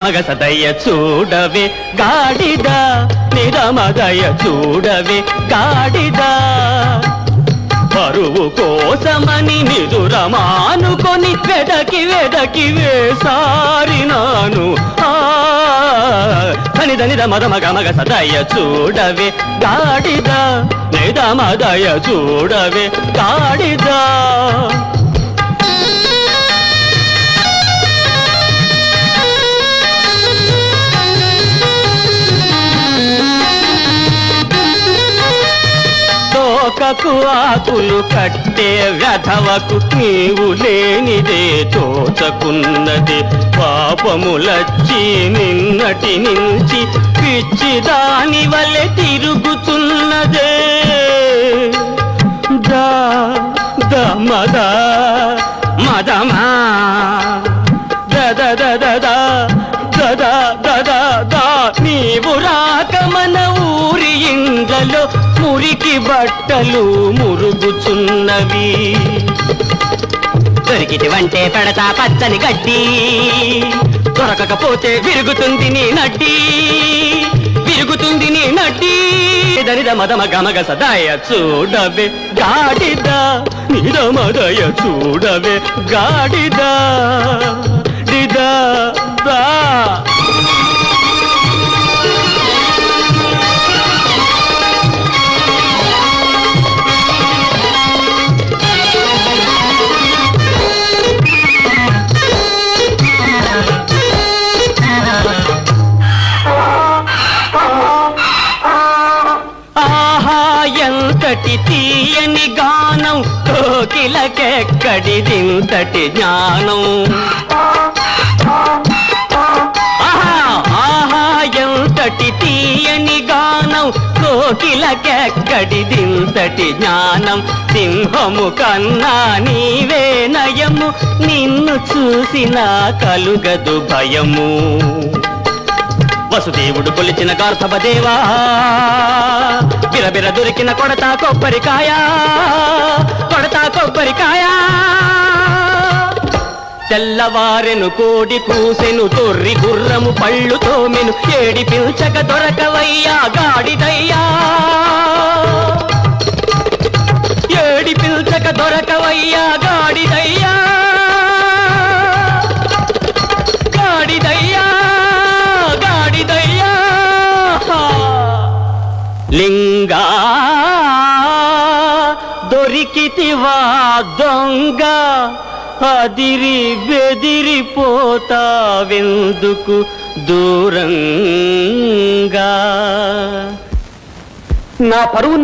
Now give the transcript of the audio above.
మగసదయ చూడవే గాడిద నిరమదయ చూడవే గాడిద పరువు కోసమని నిదురమానుకొని వెదకి వెదకి వేసారినాను ధనిధనిద మదమగ మగసదయ చూడవే గాడిద నిరమదయ చూడవే గాడిద తోకకు ఆకులు కట్టే వ్యధవకు నీవు లేనిదే తోచకున్నది పాపములచ్చి నిన్నటి నుంచి పిచ్చి దాని వలె తిరుగుతున్నదే దా మద మదమా దద దద దద దద దా నీవు రాక మన ఊరి ఇండ్లలో మురికి బట్టలు మురుగుచున్నవి దొరికిటివంటే పెడతా పచ్చని గడ్డి దొరకకపోతే విరుగుతుంది నీ నడ్డి విరుగుతుంది నీ నడ్డి దరిద మదమ గమగ సదాయ చూడవే గాడిద నిరమదయ చూడవే గాడిద డిద దా ఎంతటి తీయని గానం కోకిలకెక్కడిదింతటి జ్ఞానం ఆహా ఎంతటి తీయని గానం కోకిలకెక్కడిదింతటి జ్ఞానం సింహము కన్నా నీవే నయము నిన్ను చూసినా కలుగదు భయము వసుదేవుడు కొలిచిన గార్ధవదేవా బిరబిర దొరికిన కొడతా కొబ్బరికాయ తెల్లవారెను కోడి కూసెను తొర్రి గుర్రము పళ్ళు తోమెను ఏడి పిల్చక దొరకవయ్యా గాడిదయ్యా ఏడి పిల్చక దొరకవయ్యా గాడిదయ్యా గాడిదయ్యా గాడిదయ్యా లింగా దొరికితివా దొంగ అదిరి బెదిరిపోతావెందుకు దూరంగా నా పరువు